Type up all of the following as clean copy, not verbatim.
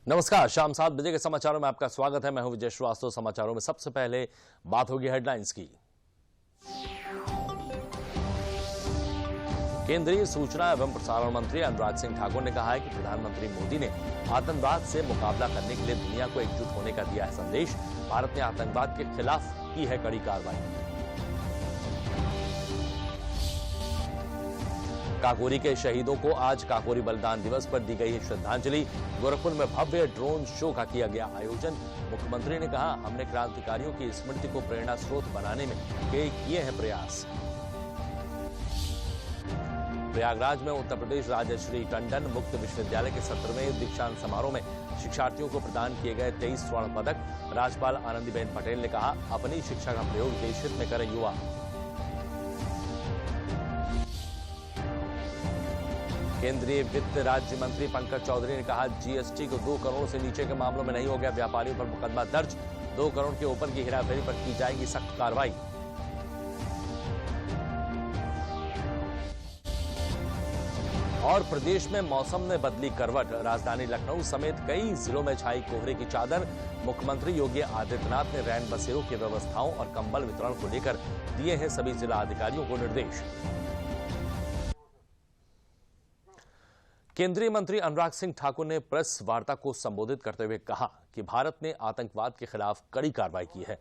नमस्कार, शाम 7 बजे के समाचारों में आपका स्वागत है। मैं हूं विजय श्रीवास्तव। समाचारों में सबसे पहले बात होगी हेडलाइंस की। केंद्रीय सूचना एवं प्रसारण मंत्री अनुराग सिंह ठाकुर ने कहा है कि प्रधानमंत्री मोदी ने आतंकवाद से मुकाबला करने के लिए दुनिया को एकजुट होने का दिया है संदेश। भारत ने आतंकवाद के खिलाफ की है कड़ी कार्रवाई। काकोरी के शहीदों को आज काकोरी बलिदान दिवस पर दी गई है श्रद्धांजलि। गोरखपुर में भव्य ड्रोन शो का किया गया आयोजन। मुख्यमंत्री ने कहा, हमने क्रांतिकारियों की स्मृति को प्रेरणा स्रोत बनाने में किए हैं प्रयास। प्रयागराज में उत्तर प्रदेश राजश्री टंडन मुक्त विश्वविद्यालय के 17वें दीक्षांत समारोह में शिक्षार्थियों को प्रदान किए गए 23 स्वर्ण पदक। राज्यपाल आनंदीबेन पटेल ने कहा, अपनी शिक्षा का प्रयोग देश हित में करें युवा। केंद्रीय वित्त राज्य मंत्री पंकज चौधरी ने कहा, जीएसटी को 2 करोड़ से नीचे के मामलों में नहीं हो गया व्यापारियों पर मुकदमा दर्ज। 2 करोड़ के ऊपर की हेराफेरी पर की जाएगी सख्त कार्रवाई। और प्रदेश में मौसम ने बदली करवट। राजधानी लखनऊ समेत कई जिलों में छाई कोहरे की चादर। मुख्यमंत्री योगी आदित्यनाथ ने रैन बसेरों की व्यवस्थाओं और कंबल वितरण को लेकर दिए हैं सभी जिला अधिकारियों को निर्देश। केंद्रीय मंत्री अनुराग सिंह ठाकुर ने प्रेस वार्ता को संबोधित करते हुए कहा कि भारत ने आतंकवाद के खिलाफ कड़ी कार्रवाई की है।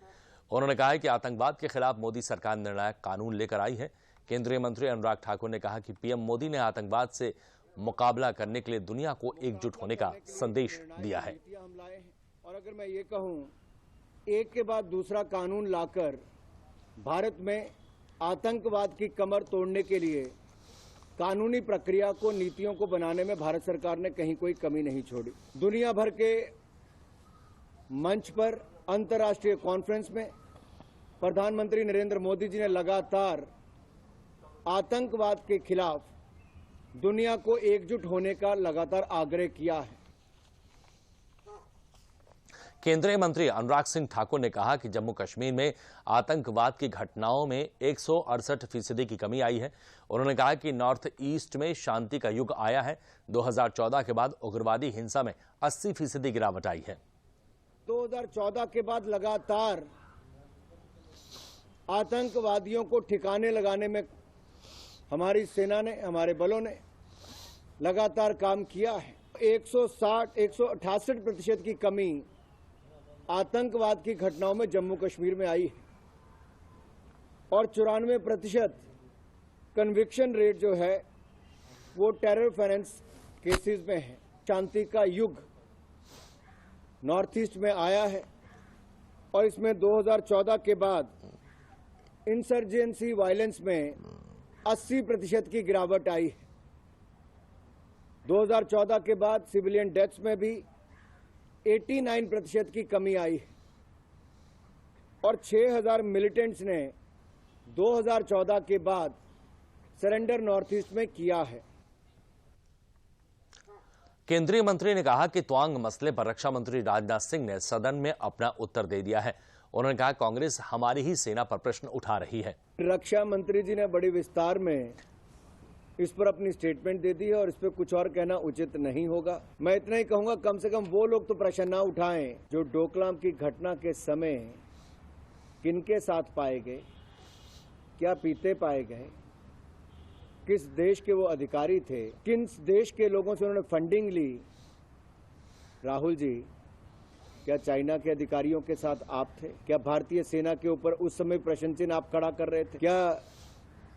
उन्होंने कहा कि आतंकवाद के खिलाफ मोदी सरकार निर्णायक कानून लेकर आई है। केंद्रीय मंत्री अनुराग ठाकुर ने कहा कि पीएम मोदी ने आतंकवाद से मुकाबला करने के लिए दुनिया को एकजुट होने का संदेश दिया है। और अगर मैं ये कहूं, एक के बाद दूसरा कानून लाकर भारत में आतंकवाद की कमर तोड़ने के लिए कानूनी प्रक्रिया को, नीतियों को बनाने में भारत सरकार ने कहीं कोई कमी नहीं छोड़ी। दुनिया भर के मंच पर, अंतर्राष्ट्रीय कॉन्फ्रेंस में प्रधानमंत्री नरेंद्र मोदी जी ने लगातार आतंकवाद के खिलाफ दुनिया को एकजुट होने का लगातार आग्रह किया है। केंद्रीय मंत्री अनुराग सिंह ठाकुर ने कहा कि जम्मू कश्मीर में आतंकवाद की घटनाओं में 168% की कमी आई है। उन्होंने कहा कि नॉर्थ ईस्ट में शांति का युग आया है। 2014 के बाद उग्रवादी हिंसा में 80% गिरावट आई है। 2014 के बाद लगातार आतंकवादियों को ठिकाने लगाने में हमारी सेना ने, हमारे बलों ने लगातार काम किया है। 168% की कमी आतंकवाद की घटनाओं में जम्मू कश्मीर में आई है और 94% कन्विक्शन रेट जो है वो टेरर फाइनेंस केसेस में है। शांति का युग नॉर्थ ईस्ट में आया है और इसमें 2014 के बाद इंसर्जेंसी वायलेंस में 80% की गिरावट आई है। 2014 के बाद सिविलियन डेथ्स में भी 89% की कमी आई है और 6000 मिलिटेंट्स ने 2014 के बाद सरेंडर नॉर्थ ईस्ट में किया है। केंद्रीय मंत्री ने कहा कि तवांग मसले पर रक्षा मंत्री राजनाथ सिंह ने सदन में अपना उत्तर दे दिया है। उन्होंने कहा, कांग्रेस हमारी ही सेना पर प्रश्न उठा रही है। रक्षा मंत्री जी ने बड़े विस्तार में इस पर अपनी स्टेटमेंट दे दी है और इस पर कुछ और कहना उचित नहीं होगा। मैं इतना ही कहूंगा, कम से कम वो लोग तो प्रश्न ना उठाएं जो डोकलाम की घटना के समय किनके साथ पाए गए, क्या पीते पाए गए, किस देश के वो अधिकारी थे, किन देश के लोगों से उन्होंने फंडिंग ली। राहुल जी, क्या चाइना के अधिकारियों के साथ आप थे? क्या भारतीय सेना के ऊपर उस समय प्रश्न चिन्ह आप खड़ा कर रहे थे? क्या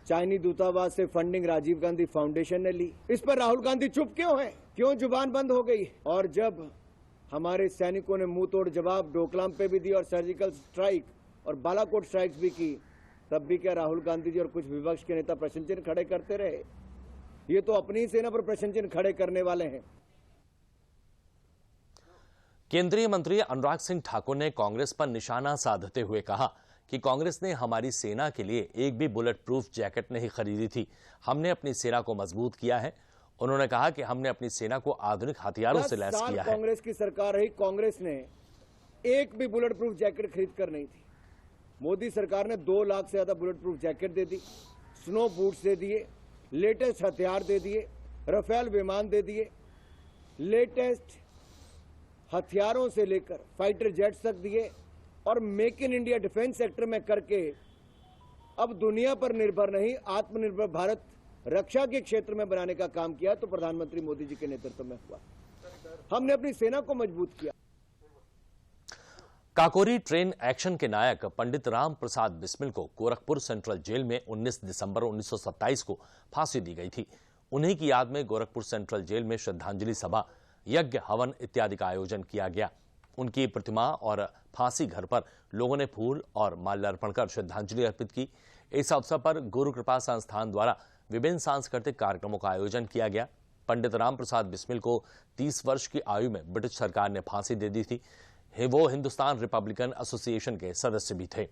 चाइनीज दूतावास से फंडिंग राजीव गांधी फाउंडेशन ने ली? इस पर राहुल गांधी चुप क्यों है? क्यों जुबान बंद हो गई? और जब हमारे सैनिकों ने मुंह तोड़ जवाब डोकलाम पे भी दी और सर्जिकल स्ट्राइक और बालाकोट स्ट्राइक्स भी की, तब भी क्या राहुल गांधी जी और कुछ विपक्ष के नेता प्रश्न चिन्ह खड़े करते रहे? ये तो अपनी ही सेना पर प्रश्न चिन्ह खड़े करने वाले हैं। केंद्रीय मंत्री अनुराग सिंह ठाकुर ने कांग्रेस पर निशाना साधते हुए कहा कि कांग्रेस ने हमारी सेना के लिए एक भी बुलेट प्रूफ जैकेट नहीं खरीदी थी। हमने अपनी सेना को मजबूत किया है। उन्होंने कहा कि हमने अपनी सेना को आधुनिक हथियारों से लैस किया है। कांग्रेस की सरकार रही, कांग्रेस ने एक भी बुलेट प्रूफ जैकेट खरीद कर नहीं थी। मोदी सरकार ने 2 लाख से ज्यादा बुलेट प्रूफ जैकेट दे दी, स्नो बूट्स दे दिए, लेटेस्ट हथियार दे दिए, राफेल विमान दे दिए, लेटेस्ट हथियारों से लेकर फाइटर जेट्स तक दिए और make in India defence sector में करके अब दुनिया पर निर्भर नहीं, आत्मनिर्भर भारत रक्षा के क्षेत्र में बनाने का काम किया तो प्रधानमंत्री मोदी जी के नेतृत्व में हुआ। हमने अपनी सेना को मजबूत किया। काकोरी ट्रेन एक्शन के नायक पंडित राम प्रसाद बिस्मिल को गोरखपुर सेंट्रल जेल में 19 दिसंबर 1927 को फांसी दी गई थी। उन्हीं की याद में गोरखपुर सेंट्रल जेल में श्रद्धांजलि सभा, यज्ञ, हवन इत्यादि का आयोजन किया गया। उनकी प्रतिमा और फांसी घर पर लोगों ने फूल और माल्यार्पण कर श्रद्धांजलि अर्पित की। इस अवसर पर गुरु कृपा संस्थान द्वारा विभिन्न सांस्कृतिक कार्यक्रमों का आयोजन किया गया। पंडित राम प्रसाद बिस्मिल को 30 वर्ष की आयु में ब्रिटिश सरकार ने फांसी दे दी थी। वो हिंदुस्तान रिपब्लिकन एसोसिएशन के सदस्य भी थे।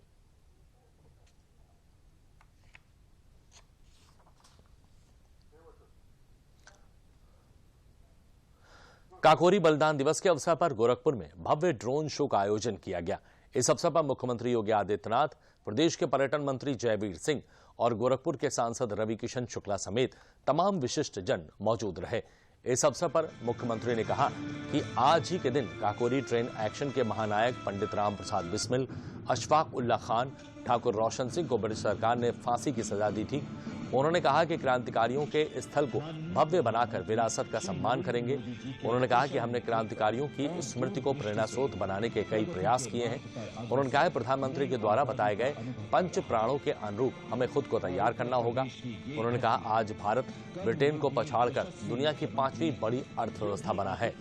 काकोरी बलिदान दिवस के अवसर पर गोरखपुर में भव्य ड्रोन शो का आयोजन किया गया। इस अवसर पर मुख्यमंत्री योगी आदित्यनाथ, प्रदेश के पर्यटन मंत्री जयवीर सिंह और गोरखपुर के सांसद रवि किशन शुक्ला समेत तमाम विशिष्ट जन मौजूद रहे। इस अवसर पर मुख्यमंत्री ने कहा कि आज ही के दिन काकोरी ट्रेन एक्शन के महानायक पंडित राम प्रसाद बिस्मिल, अशफाक उल्ला खान, ठाकुर रोशन सिंह को ब्रिटिश सरकार ने फांसी की सजा दी थी। उन्होंने कहा कि क्रांतिकारियों के स्थल को भव्य बनाकर विरासत का सम्मान करेंगे। उन्होंने कहा कि हमने क्रांतिकारियों की स्मृति को प्रेरणा स्रोत बनाने के कई प्रयास किए हैं। उन्होंने कहा प्रधानमंत्री के द्वारा बताए गए पंच प्राणों के अनुरूप हमें खुद को तैयार करना होगा। उन्होंने कहा आज भारत ब्रिटेन को पछाड़कर दुनिया की 5वीं बड़ी अर्थव्यवस्था बना है।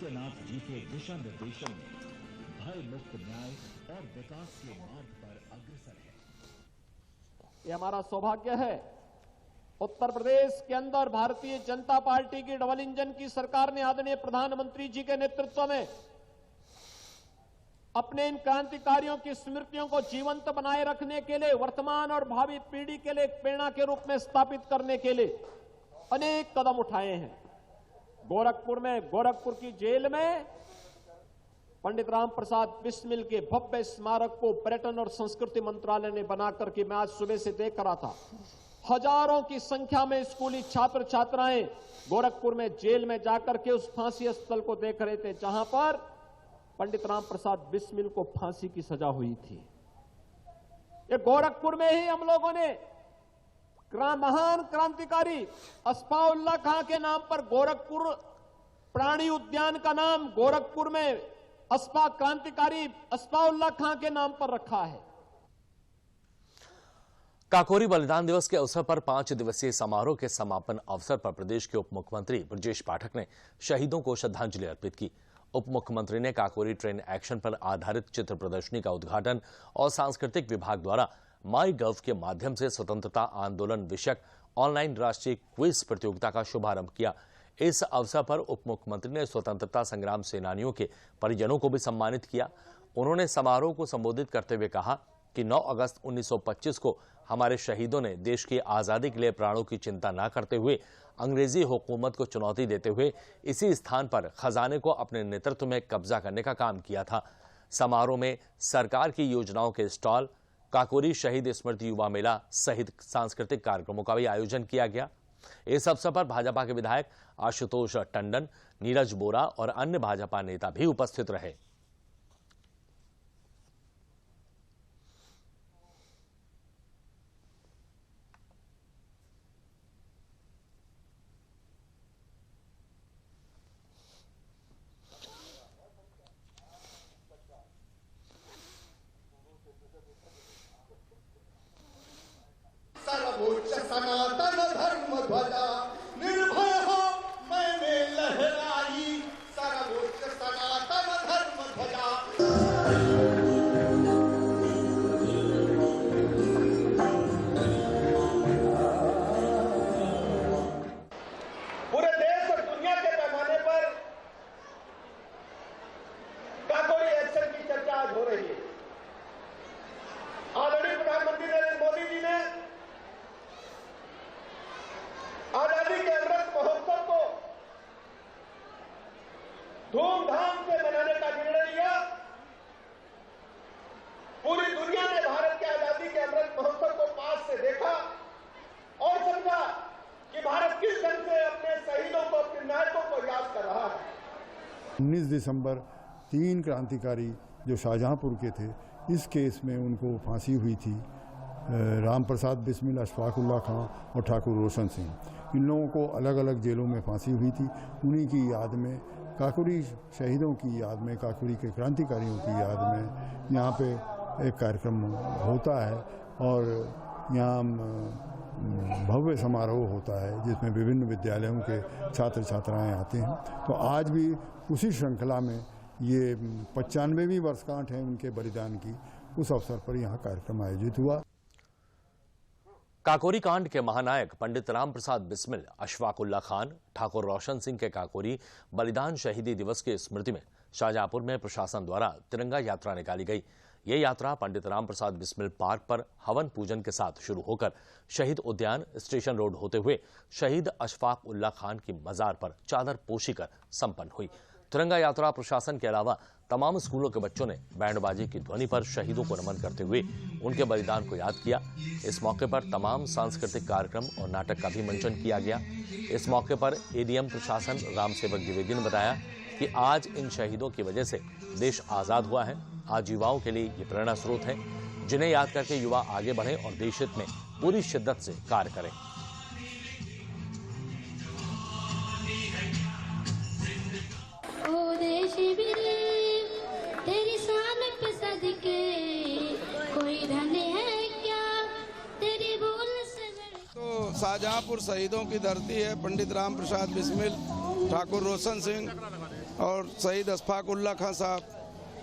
ये हमारा सौभाग्य है, उत्तर प्रदेश के अंदर भारतीय जनता पार्टी की डबल इंजन की सरकार ने आदरणीय प्रधानमंत्री जी के नेतृत्व में अपने इन क्रांतिकारियों की स्मृतियों को जीवंत बनाए रखने के लिए, वर्तमान और भावी पीढ़ी के लिए एक प्रेरणा के रूप में स्थापित करने के लिए अनेक कदम उठाए हैं। गोरखपुर की जेल में पंडित राम प्रसाद बिस्मिल के भव्य स्मारक को पर्यटन और संस्कृति मंत्रालय ने बनाकर के मैं आज सुबह से देख रहा था। हजारों की संख्या में स्कूली छात्र छात्राएं गोरखपुर में जेल में जाकर के उस फांसी स्थल को देख रहे थे जहां पर पंडित राम प्रसाद बिस्मिल को फांसी की सजा हुई थी। ये गोरखपुर में ही हम लोगों ने महान क्रांतिकारी अस्फाउल्लाह खां के नाम पर गोरखपुर प्राणी उद्यान का नाम गोरखपुर में क्रांतिकारी अस्फाउल्लाह खां के नाम पर रखा है। काकोरी बलिदान दिवस के अवसर पर 5 दिवसीय समारोह के समापन अवसर पर प्रदेश के उप मुख्यमंत्री ब्रजेश पाठक ने शहीदों को श्रद्धांजलि अर्पित की। उप मुख्यमंत्री ने काकोरी ट्रेन एक्शन पर आधारित चित्र प्रदर्शनी का उद्घाटन और सांस्कृतिक विभाग द्वारा माई गव के माध्यम से स्वतंत्रता आंदोलन विषयक ऑनलाइन राष्ट्रीय क्विज प्रतियोगिता का शुभारंभ किया। इस अवसर पर उप मुख्यमंत्री ने स्वतंत्रता संग्राम सेनानियों के परिजनों को भी सम्मानित किया। उन्होंने समारोह को संबोधित करते हुए कहा कि 9 अगस्त 1925 को हमारे शहीदों ने देश की आजादी के लिए प्राणों की चिंता न करते हुए अंग्रेजी हुकूमत को चुनौती देते हुए इसी स्थान पर खजाने को अपने नेतृत्व में कब्जा करने का काम किया था। समारोह में सरकार की योजनाओं के स्टॉल, काकोरी शहीद स्मृति युवा मेला सहित सांस्कृतिक कार्यक्रमों का भी आयोजन किया गया। इस अवसर पर भाजपा के विधायक आशुतोष टंडन, नीरज बोरा और अन्य भाजपा नेता भी उपस्थित रहे। सर्वोच्च सनातन धर्म ध्वजा निर्भय हो मैंने लहराई, सर्वोच्च सनातन धर्म ध्वजा। पूरे देश और दुनिया के पैमाने पर काकोरी एक्शन की चर्चा आज हो रही है। आदरणीय प्रधानमंत्री नरेंद्र मोदी जी ने आजादी के अमृत महोत्सव को धूमधाम से मनाने का निर्णय लिया। पूरी दुनिया ने भारत के आजादी के अमृत महोत्सव को पास से देखा और समझा कि भारत किस ढंग से अपने शहीदों को, अपने नायकों को याद कर रहा है। 19 दिसंबर 3 क्रांतिकारी जो शाहजहांपुर के थे, इस केस में उनको फांसी हुई थी। राम प्रसाद बिस्मिल, अशफाक उल्लाह खां और ठाकुर रोशन सिंह, इन लोगों को अलग अलग जेलों में फांसी हुई थी। उन्हीं की याद में, काकोरी शहीदों की याद में, काकोरी के क्रांतिकारियों की याद में यहाँ पे एक कार्यक्रम होता है और यहाँ भव्य समारोह होता है जिसमें विभिन्न विद्यालयों के छात्र छात्राएं आते हैं। तो आज भी उसी श्रृंखला में ये 95वीं वर्षगांठ है उनके बलिदान की, उस अवसर पर यहाँ कार्यक्रम आयोजित हुआ। काकोरी कांड के महानायक पंडित राम प्रसाद बिस्मिल, अशफाक उल्लाह खान, ठाकुर रोशन सिंह के काकोरी बलिदान शहीदी दिवस की स्मृति में शाहजहांपुर में प्रशासन द्वारा तिरंगा यात्रा निकाली गई। ये यात्रा पंडित राम प्रसाद बिस्मिल पार्क पर हवन पूजन के साथ शुरू होकर शहीद उद्यान स्टेशन रोड होते हुए शहीद अशफाक उल्लाह खान की मजार पर चादर पोशी कर संपन्न हुई। तिरंगा यात्रा प्रशासन के अलावा तमाम स्कूलों के बच्चों ने बैंडबाजी की ध्वनि पर शहीदों को नमन करते हुए उनके बलिदान को याद किया। इस मौके पर तमाम सांस्कृतिक कार्यक्रम और नाटक का भी मंचन किया गया। इस मौके पर एडीएम प्रशासन राम सेवक द्विवेदी ने बताया कि आज इन शहीदों की वजह से देश आजाद हुआ है। आज युवाओं के लिए ये प्रेरणा स्रोत है, जिन्हें याद करके युवा आगे बढ़े और देश हित में पूरी शिद्दत से कार्य करें। तेरी शान पे सदके कोई धन है क्या तेरी भूल से। तो शाहजहांपुर शहीदों की धरती है। पंडित राम प्रसाद बिस्मिल, ठाकुर रोशन सिंह और शहीद अशफाक उल्लाह खां साहब,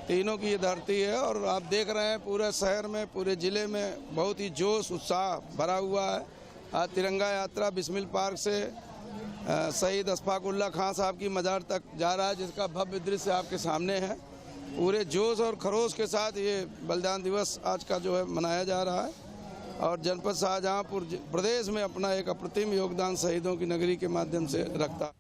तीनों की ये धरती है। और आप देख रहे हैं पूरे शहर में, पूरे जिले में बहुत ही जोश उत्साह भरा हुआ है। आज तिरंगा यात्रा बिस्मिल पार्क से शहीद अशफाक उल्लाह खां साहब की मजार तक जा रहा है, जिसका भव्य दृश्य आपके सामने है। पूरे जोश और खरोश के साथ ये बलिदान दिवस आज का जो है मनाया जा रहा है और जनपद शाहजहांपुर प्रदेश में अपना एक अप्रतिम योगदान शहीदों की नगरी के माध्यम से रखता है।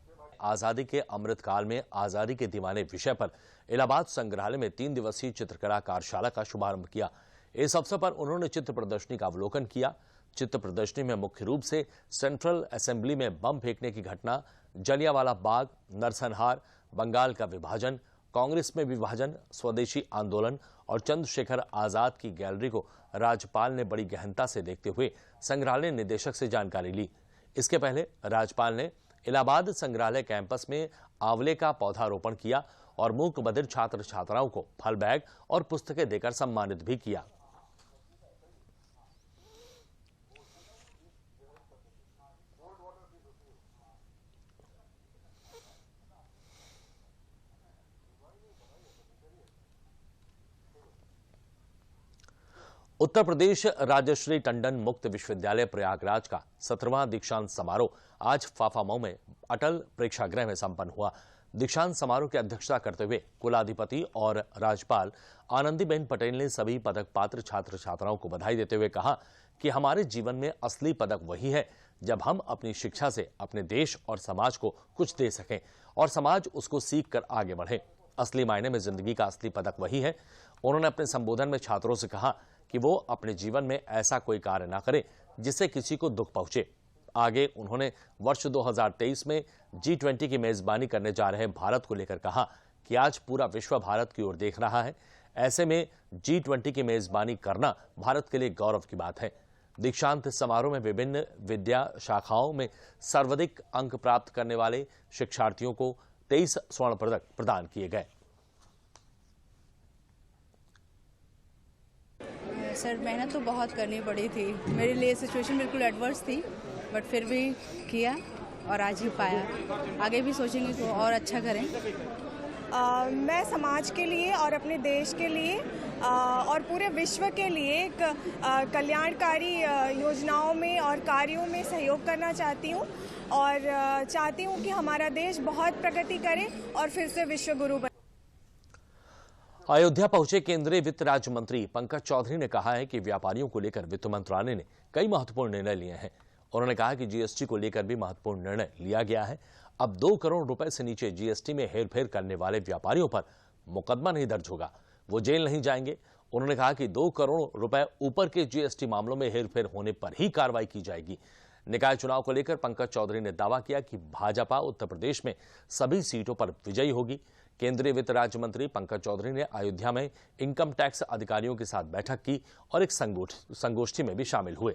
आजादी के अमृत काल में आजादी के दीवाने विषय पर इलाहाबाद संग्रहालय में 3 दिवसीय चित्रकला कार्यशाला का शुभारंभ किया। इस अवसर पर उन्होंने चित्र प्रदर्शनी का अवलोकन किया। चित्र प्रदर्शनी में मुख्य रूप से सेंट्रल असेंबली में बम फेंकने की घटना, जलियांवाला बाग, नरसंहार, बंगाल का विभाजन, कांग्रेस में विभाजन, स्वदेशी आंदोलन और चंद्रशेखर आजाद की गैलरी को राज्यपाल ने बड़ी गहनता से देखते हुए संग्रहालय निदेशक से जानकारी ली। इसके पहले राज्यपाल ने इलाहाबाद संग्रहालय कैंपस में आंवले का पौधारोपण किया और मूक बधिर छात्र छात्राओं को फल बैग और पुस्तकें देकर सम्मानित भी किया। उत्तर प्रदेश राजश्री टंडन मुक्त विश्वविद्यालय प्रयागराज का 17वां दीक्षांत समारोह आज फाफामऊ में अटल प्रेक्षागृह में संपन्न हुआ। दीक्षांत समारोह की अध्यक्षता करते हुए कुलाधिपति और राज्यपाल आनंदीबेन पटेल ने सभी पदक पात्र छात्र छात्राओं को बधाई देते हुए कहा कि हमारे जीवन में असली पदक वही है जब हम अपनी शिक्षा से अपने देश और समाज को कुछ दे सकें और समाज उसको सीख कर आगे बढ़े। असली मायने में जिंदगी का असली पदक वही है। उन्होंने अपने संबोधन में छात्रों से कहा कि वो अपने जीवन में ऐसा कोई कार्य ना करें जिससे किसी को दुख पहुंचे। आगे उन्होंने वर्ष 2023 में G20 की मेजबानी करने जा रहे भारत को लेकर कहा कि आज पूरा विश्व भारत की ओर देख रहा है। ऐसे में G20 की मेजबानी करना भारत के लिए गौरव की बात है। दीक्षांत समारोह में विभिन्न विद्या शाखाओं में सर्वाधिक अंक प्राप्त करने वाले शिक्षार्थियों को 23 स्वर्ण पदक प्रदान किए गए। सर, मेहनत तो बहुत करनी पड़ी थी। मेरे लिए सिचुएशन बिल्कुल एडवर्स थी, बट फिर भी किया और आज ही पाया। आगे भी सोचेंगे तो और अच्छा करें। मैं समाज के लिए और अपने देश के लिए और पूरे विश्व के लिए कल्याणकारी योजनाओं में और कार्यों में सहयोग करना चाहती हूँ और चाहती हूँ कि हमारा देश बहुत प्रगति करे और फिर से विश्व गुरु बने। अयोध्या पहुंचे केंद्रीय वित्त राज्य मंत्री पंकज चौधरी ने कहा है कि व्यापारियों को लेकर वित्त मंत्रालय ने कई महत्वपूर्ण निर्णय लिए हैं। उन्होंने कहा कि जीएसटी को लेकर भी महत्वपूर्ण निर्णय लिया गया है। अब 2 करोड़ रुपए से नीचे जीएसटी में हेरफेर करने वाले व्यापारियों पर मुकदमा नहीं दर्ज होगा, वो जेल नहीं जाएंगे। उन्होंने कहा कि 2 करोड़ रुपए ऊपर के जीएसटी मामलों में हेरफेर होने पर ही कार्रवाई की जाएगी। निकाय चुनाव को लेकर पंकज चौधरी ने दावा किया कि भाजपा उत्तर प्रदेश में सभी सीटों पर विजयी होगी। केंद्रीय वित्त राज्य मंत्री पंकज चौधरी ने अयोध्या में इनकम टैक्स अधिकारियों के साथ बैठक की और एक संगोष्ठी में भी शामिल हुए।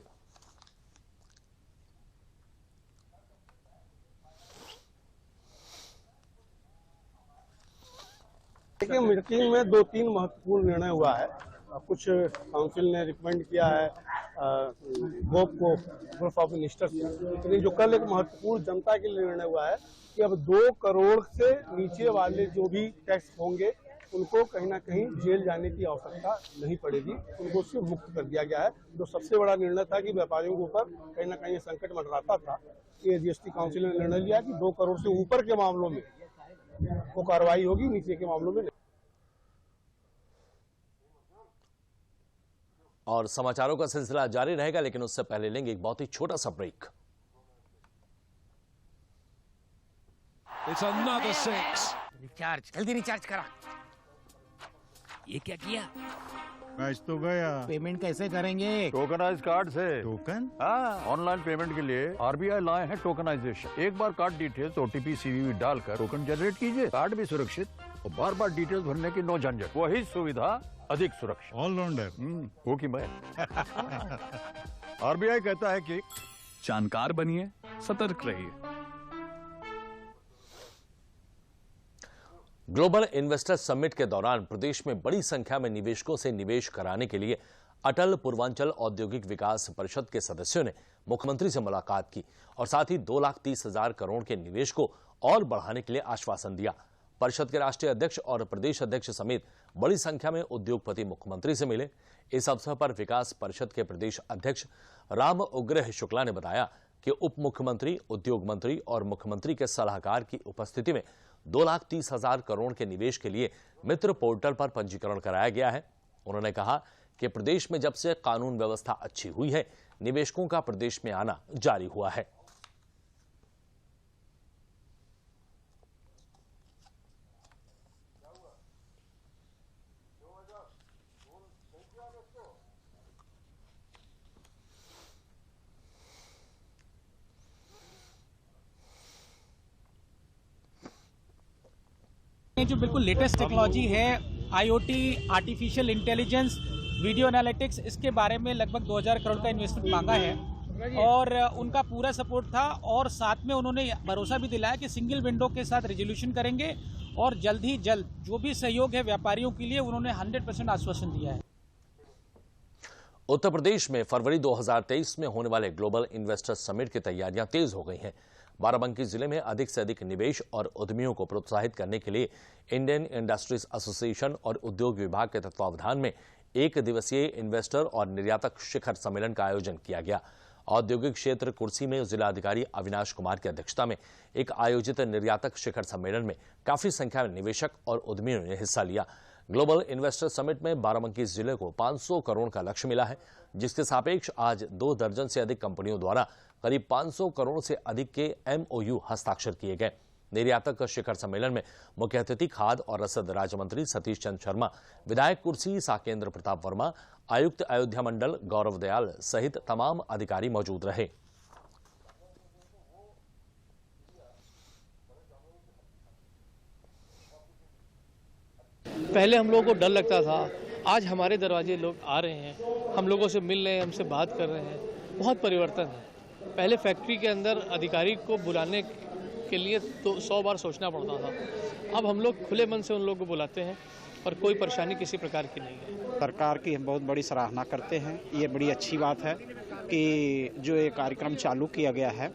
देखिए, मीटिंग में 2-3 महत्वपूर्ण निर्णय हुआ है। कुछ काउंसिल ने रिकमेंड किया है गोप को ग्रुप ऑफ मिनिस्टर्स, लेकिन जो कल एक महत्वपूर्ण जनता के लिए निर्णय हुआ है कि अब 2 करोड़ से नीचे वाले जो भी टैक्स होंगे उनको कहीं ना कहीं जेल जाने की आवश्यकता नहीं पड़ेगी, उनको उससे मुक्त कर दिया गया है। जो सबसे बड़ा निर्णय था कि व्यापारियों के ऊपर कहीं ना कहीं संकट मंडराता था, ये जीएसटी काउंसिल ने निर्णय लिया कि 2 करोड़ से ऊपर के मामलों में वो कार्रवाई होगी, नीचे के मामलों में नहीं। और समाचारों का सिलसिला जारी रहेगा, लेकिन उससे पहले लेंगे एक बहुत ही छोटा सा ब्रेक। रिचार्ज जल्दी रिचार्ज करा। ये क्या किया? मैच तो गया। पेमेंट कैसे करेंगे? टोकनाइज कार्ड से। टोकन? हाँ, ऑनलाइन पेमेंट के लिए आरबीआई लाए हैं टोकनाइजेशन। एक बार कार्ड डिटेल्स, ओटीपी, सीवीवी डालकर टोकन जनरेट कीजिए। कार्ड भी सुरक्षित और बार बार डिटेल्स भरने की नो झंझट। वही सुविधा अधिक सुरक्षित। ऑलराउंडर वो की मैं। आरबीआई कहता है कि जानकार बनिए, सतर्क रहिए। ग्लोबल इन्वेस्टर समिट के दौरान प्रदेश में बड़ी संख्या में निवेशकों से निवेश कराने के लिए अटल पूर्वांचल औद्योगिक विकास परिषद के सदस्यों ने मुख्यमंत्री से मुलाकात की और साथ ही 2,30,000 करोड़ के निवेश को और बढ़ाने के लिए आश्वासन दिया। परिषद के राष्ट्रीय अध्यक्ष और प्रदेश अध्यक्ष समेत बड़ी संख्या में उद्योगपति मुख्यमंत्री से मिले। इस अवसर पर विकास परिषद के प्रदेश अध्यक्ष राम उग्रह शुक्ला ने बताया कि उप मुख्यमंत्री, उद्योग मंत्री और मुख्यमंत्री के सलाहकार की उपस्थिति में 2,30,000 करोड़ के निवेश के लिए मित्र पोर्टल पर पंजीकरण कराया गया है। उन्होंने कहा कि प्रदेश में जब से कानून व्यवस्था अच्छी हुई है, निवेशकों का प्रदेश में आना जारी हुआ है। जो बिल्कुल लेटेस्ट टेक्नोलॉजी है, IoT, artificial intelligence, video analytics, इसके बारे में लगभग 2,000 करोड़ का इन्वेस्टमेंट मांगा है और उनका पूरा सपोर्ट था। और साथ में उन्होंने भरोसा भी दिलाया कि सिंगल विंडो के साथ रेजोल्यूशन करेंगे और जल्द ही जल्द जो भी सहयोग है व्यापारियों के लिए उन्होंने 100% आश्वासन दिया है। उत्तर प्रदेश में फरवरी 2023 में होने वाले ग्लोबल इन्वेस्टर समिट की तैयारियां तेज हो गई हैं। बाराबंकी जिले में अधिक से अधिक निवेश और उद्यमियों को प्रोत्साहित करने के लिए इंडियन इंडस्ट्रीज एसोसिएशन और उद्योग विभाग के तत्वावधान में 1 दिवसीय इन्वेस्टर और निर्यातक शिखर सम्मेलन का आयोजन किया गया। औद्योगिक क्षेत्र कुर्सी में जिलाधिकारी अविनाश कुमार की अध्यक्षता में एक आयोजित निर्यातक शिखर सम्मेलन में काफी संख्या में निवेशक और उद्यमियों ने हिस्सा लिया। ग्लोबल इन्वेस्टर समिट में बाराबंकी जिले को 500 करोड़ का लक्ष्य मिला है, जिसके सापेक्ष आज 2 दर्जन से अधिक कंपनियों द्वारा करीब 500 करोड़ से अधिक के एमओयू हस्ताक्षर किए गए। निर्यातक शिखर सम्मेलन में मुख्य अतिथि खाद्य और रसद राज्य मंत्री सतीश चंद्र शर्मा, विधायक कुर्सी साकेंद्र प्रताप वर्मा, आयुक्त अयोध्या मंडल गौरव दयाल सहित तमाम अधिकारी मौजूद रहे। पहले हम लोगों को डर लगता था, आज हमारे दरवाजे लोग आ रहे हैं, हम लोगों से मिल रहे हैं, हमसे बात कर रहे हैं। बहुत परिवर्तन है। पहले फैक्ट्री के अंदर अधिकारी को बुलाने के लिए तो 100 बार सोचना पड़ता था। अब हम लोग खुले मन से उन लोगों को बुलाते हैं और कोई परेशानी किसी प्रकार की नहीं है। सरकार की हम बहुत बड़ी सराहना करते हैं। ये बड़ी अच्छी बात है कि जो ये कार्यक्रम चालू किया गया है,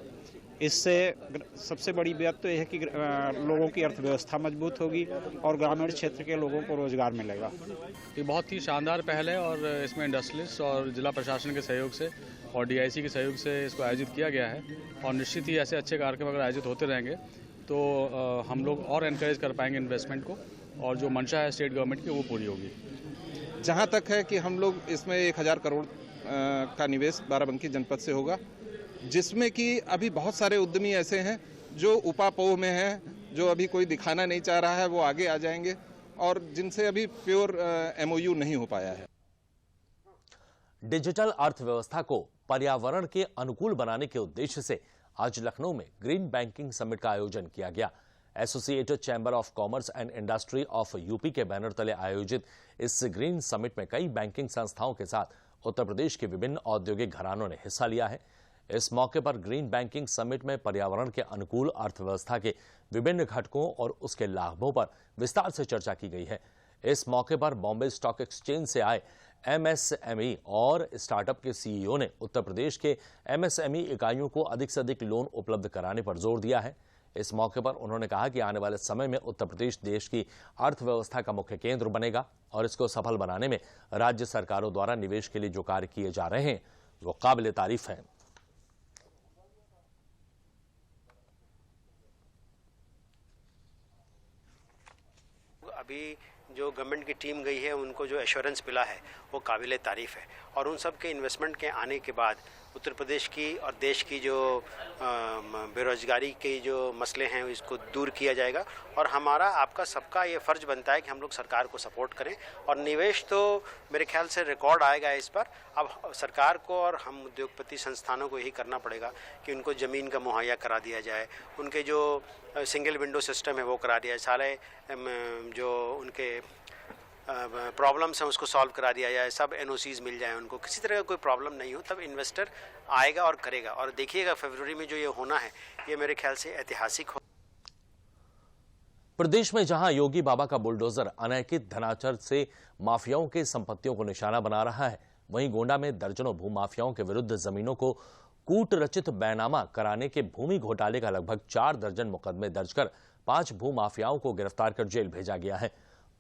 इससे सबसे बड़ी बात तो यह है कि लोगों की अर्थव्यवस्था मजबूत होगी और ग्रामीण क्षेत्र के लोगों को रोजगार मिलेगा। ये बहुत ही शानदार पहल है और इसमें इंडस्ट्रियलिस्ट और जिला प्रशासन के सहयोग से और डीआईसी के सहयोग से इसको आयोजित किया गया है और निश्चित ही ऐसे अच्छे कार्यक्रम अगर आयोजित होते रहेंगे तो हम लोग और एनकरेज कर पाएंगे इन्वेस्टमेंट को और जो मंशा है स्टेट गवर्नमेंट की वो पूरी होगी। जहाँ तक है कि हम लोग इसमें 1,000 करोड़ का निवेश बाराबंकी जनपद से होगा, जिसमें कि अभी बहुत सारे उद्यमी ऐसे हैं जो उपापोह में हैं, जो अभी कोई दिखाना नहीं चाह रहा है, वो आगे आ जाएंगे और जिनसे अभी प्योर एमओयू नहीं हो पाया है। डिजिटल अर्थव्यवस्था को पर्यावरण के अनुकूल बनाने के उद्देश्य से आज लखनऊ में ग्रीन बैंकिंग समिट का आयोजन किया गया। Associated chamber of commerce and industry of UP के बैनर तले आयोजित इस ग्रीन समिट में कई बैंकिंग संस्थाओं के साथ उत्तर प्रदेश के विभिन्न औद्योगिक घरानों ने हिस्सा लिया है। इस मौके पर ग्रीन बैंकिंग समिट में पर्यावरण के अनुकूल अर्थव्यवस्था के विभिन्न घटकों और उसके लाभों पर विस्तार से चर्चा की गई है। इस मौके पर बॉम्बे स्टॉक एक्सचेंज से आए एमएसएमई और स्टार्टअप के सीईओ ने उत्तर प्रदेश के एमएसएमई इकाइयों को अधिक से अधिक लोन उपलब्ध कराने पर जोर दिया है। इस मौके पर उन्होंने कहा कि आने वाले समय में उत्तर प्रदेश देश की अर्थव्यवस्था का मुख्य केंद्र बनेगा और इसको सफल बनाने में राज्य सरकारों द्वारा निवेश के लिए जो कार्य किए जा रहे हैं वो काबिल तारीफ है। अभी जो गवर्नमेंट की टीम गई है उनको जो एश्योरेंस मिला है वो काबिल तारीफ़ है और उन सब के इन्वेस्टमेंट के आने के बाद उत्तर प्रदेश की और देश की जो बेरोजगारी के जो मसले हैं इसको दूर किया जाएगा और हमारा आपका सबका ये फ़र्ज बनता है कि हम लोग सरकार को सपोर्ट करें और निवेश तो मेरे ख्याल से रिकॉर्ड आएगा इस पर। अब सरकार को और हम उद्योगपति संस्थानों को यही करना पड़ेगा कि उनको ज़मीन का मुहैया करा दिया जाए, उनके जो सिंगल विंडो सिस्टम है वो करा दिया जाए, सारे जो उनके प्रॉब्लम्स हैं उसको सॉल्व करा दिया जाए, सब एनओसीज मिल जाए, उनको किसी तरह का कोई प्रॉब्लम नहीं हो, तब इन्वेस्टर आएगा और करेगा। और देखिएगा फरवरी में जो ये होना है ये मेरे ख्याल से ऐतिहासिक हो। प्रदेश में जहां योगी बाबा का बुलडोजर अनैतिक धनाचर से माफियाओं की संपत्तियों को निशाना बना रहा है, वहीं गोंडा में दर्जनों भूमाफियाओं के विरुद्ध जमीनों को कूट रचित बैनामा कराने के भूमि घोटाले का लगभग 4 दर्जन मुकदमे दर्ज कर 5 भूमाफियाओं को गिरफ्तार कर जेल भेजा गया है।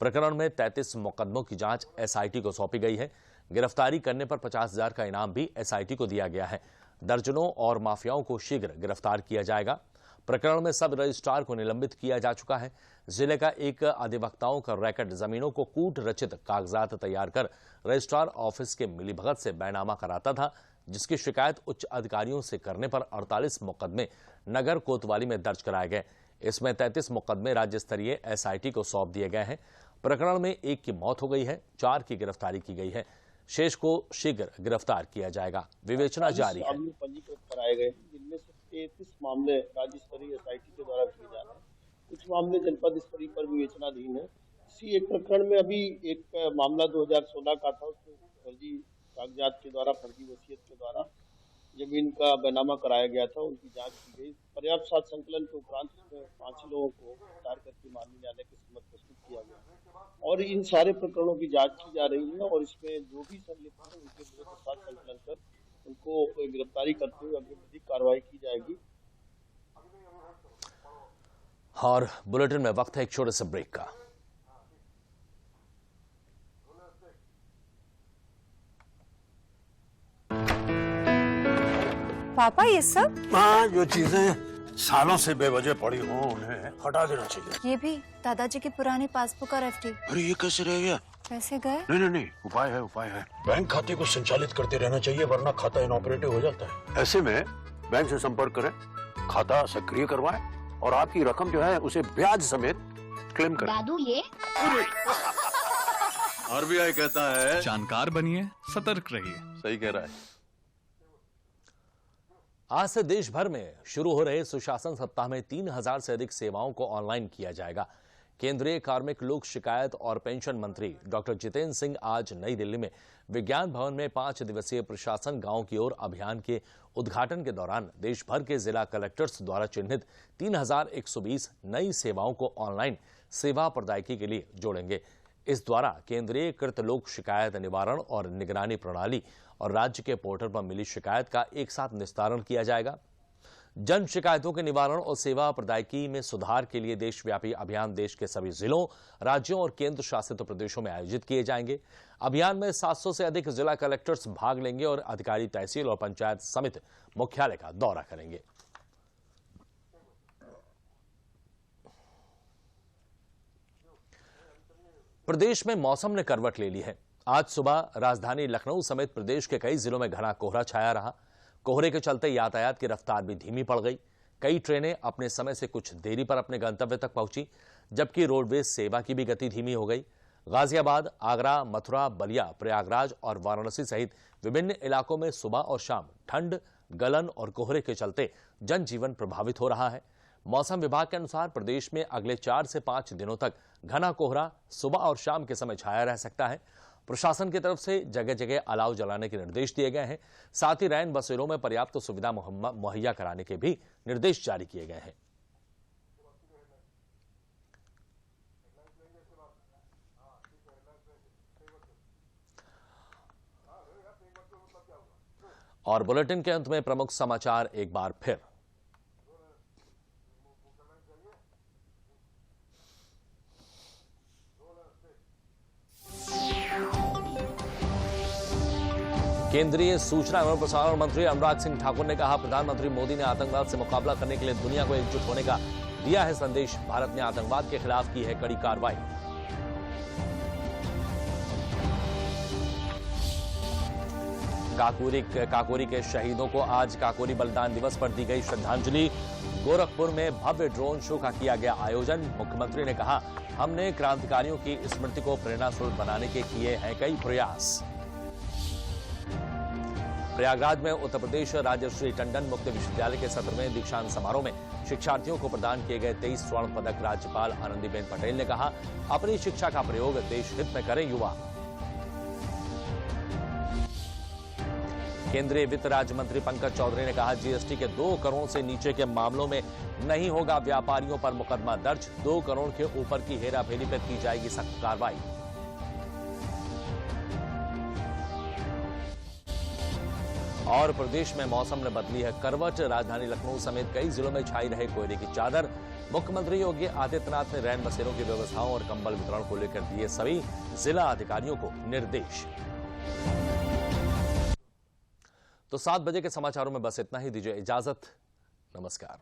प्रकरण में 33 मुकदमों की जांच एसआईटी को सौंपी गई है। गिरफ्तारी करने पर 50,000 का इनाम भी एसआईटी को दिया गया है। दर्जनों और माफियाओं को शीघ्र गिरफ्तार किया जाएगा। प्रकरण में सब रजिस्ट्रार को निलंबित किया जा चुका है। जिले का एक अधिवक्ताओं का रैकेट जमीनों को कूट रचित कागजात तैयार कर रजिस्ट्रार ऑफिस के मिलीभगत से बैनामा कराता था, जिसकी शिकायत उच्च अधिकारियों से करने पर 48 मुकदमे नगर कोतवाली में दर्ज कराए गए। इसमें 33 मुकदमे राज्य स्तरीय एसआईटी को सौंप दिए गए हैं। प्रकरण में 1 की मौत हो गई है, 4 की गिरफ्तारी की गई है। शेष को शीघ्र गिरफ्तार किया जाएगा। विवेचना जारी है। पंजीकृत कराए गए, जिनमें से 33 मामले राज्य स्तरीय एसआईटी के द्वारा किए जा रहे हैं। कुछ मामले जनपद स्तरीय पर विवेचनाधीन है। इसी एक प्रकरण में अभी एक मामला 2016 का था, उसमें फर्जी कागजात के द्वारा, फर्जी वसीयत के द्वारा जमीन का बैनामा कराया गया था, उनकी जांच की गई। पर्याप्त साक्ष्य संकलन के उपरांत इसमें 5 लोगों को गिरफ्तार करके मामले न्यायालय के समक्ष प्रस्तुत किया गया और इन सारे प्रकरणों की जांच की जा रही है और इसमें जो भी संलिप्त है उनके विरुद्ध साक्ष्य संकलन कर उनको गिरफ्तारी करते हुए अग्रिम विधिक कार्रवाई की जाएगी। और बुलेटिन में वक्त है एक छोटे से ब्रेक का। पापा ये सब? हाँ, जो चीजें सालों से बेवजह पड़ी हो उन्हें हटा देना चाहिए। ये भी दादाजी की पुरानी पासबुक और एफडी। अरे ये कैसे रह गया? पैसे गए? नहीं, उपाय है। बैंक खाते को संचालित करते रहना चाहिए, वरना खाता इनऑपरेटिव हो जाता है। ऐसे में बैंक से संपर्क करें, खाता सक्रिय करवाएं और आपकी रकम जो है उसे ब्याज समेत क्लेम करें। दादू ये आरबीआई कहता है जानकार बनिए, सतर्क रहिए। सही कह रहा है। आज से देश भर में शुरू हो रहे सुशासन सप्ताह में 3000 से अधिक सेवाओं को ऑनलाइन किया जाएगा। केंद्रीय कार्मिक, लोक शिकायत और पेंशन मंत्री डॉक्टर जितेंद्र सिंह आज नई दिल्ली में विज्ञान भवन में 5 दिवसीय प्रशासन गांव की ओर अभियान के उद्घाटन के दौरान देश भर के जिला कलेक्टर्स द्वारा चिन्हित 3120 नई सेवाओं को ऑनलाइन सेवा प्रदायगी के लिए जोड़ेंगे। इस द्वारा केंद्रीय कृत लोक शिकायत निवारण और निगरानी प्रणाली और राज्य के पोर्टल पर मिली शिकायत का एक साथ निस्तारण किया जाएगा। जन शिकायतों के निवारण और सेवा प्रदायगी में सुधार के लिए देशव्यापी अभियान देश के सभी जिलों, राज्यों और केंद्र शासित प्रदेशों में आयोजित किए जाएंगे। अभियान में 700 से अधिक जिला कलेक्टर्स भाग लेंगे और अधिकारी तहसील और पंचायत समिति मुख्यालय का दौरा करेंगे। प्रदेश में मौसम ने करवट ले ली है। आज सुबह राजधानी लखनऊ समेत प्रदेश के कई जिलों में घना कोहरा छाया रहा। कोहरे के चलते यातायात की रफ्तार भी धीमी पड़ गई। कई ट्रेनें अपने समय से कुछ देरी पर अपने गंतव्य तक पहुंची, जबकि रोडवेज सेवा की भी गति धीमी हो गई। गाजियाबाद, आगरा, मथुरा, बलिया, प्रयागराज और वाराणसी सहित विभिन्न इलाकों में सुबह और शाम ठंड, गलन और कोहरे के चलते जनजीवन प्रभावित हो रहा है। मौसम विभाग के अनुसार प्रदेश में अगले 4 से 5 दिनों तक घना कोहरा सुबह और शाम के समय छाया रह सकता है। प्रशासन की तरफ से जगह जगह अलाव जलाने के निर्देश दिए गए हैं। साथ ही रैन बसेरों में पर्याप्त सुविधा मुहैया कराने के भी निर्देश जारी किए गए हैं। और बुलेटिन के अंत में प्रमुख समाचार एक बार फिर। केंद्रीय सूचना एवं प्रसारण मंत्री अनुराग सिंह ठाकुर ने कहा, प्रधानमंत्री मोदी ने आतंकवाद से मुकाबला करने के लिए दुनिया को एकजुट होने का दिया है संदेश। भारत ने आतंकवाद के खिलाफ की है कड़ी कार्रवाई। काकोरी के शहीदों को आज काकोरी बलिदान दिवस पर दी गई श्रद्धांजलि। गोरखपुर में भव्य ड्रोन शो का किया गया आयोजन। मुख्यमंत्री ने कहा, हमने क्रांतिकारियों की स्मृति को प्रेरणा स्रोत बनाने के किए हैं कई प्रयास। प्रयागराज में उत्तर प्रदेश राजश्री टंडन मुक्त विश्वविद्यालय के 17वें दीक्षांत समारोह में शिक्षार्थियों को प्रदान किए गए 23 स्वर्ण पदक। राज्यपाल आनंदीबेन पटेल ने कहा, अपनी शिक्षा का प्रयोग देश हित में करें युवा। केंद्रीय वित्त राज्य मंत्री पंकज चौधरी ने कहा, जीएसटी के 2 करोड़ से नीचे के मामलों में नहीं होगा व्यापारियों पर मुकदमा दर्ज। 2 करोड़ के ऊपर की हेराफेरी पर की जाएगी सख्त कार्रवाई। और प्रदेश में मौसम ने बदली है करवट। राजधानी लखनऊ समेत कई जिलों में छाई रहे कोहरे की चादर। मुख्यमंत्री योगी आदित्यनाथ ने रैन बसेरों की व्यवस्थाओं और कंबल वितरण को लेकर दिए सभी जिला अधिकारियों को निर्देश। तो 7 बजे के समाचारों में बस इतना ही। दीजिए इजाजत। नमस्कार।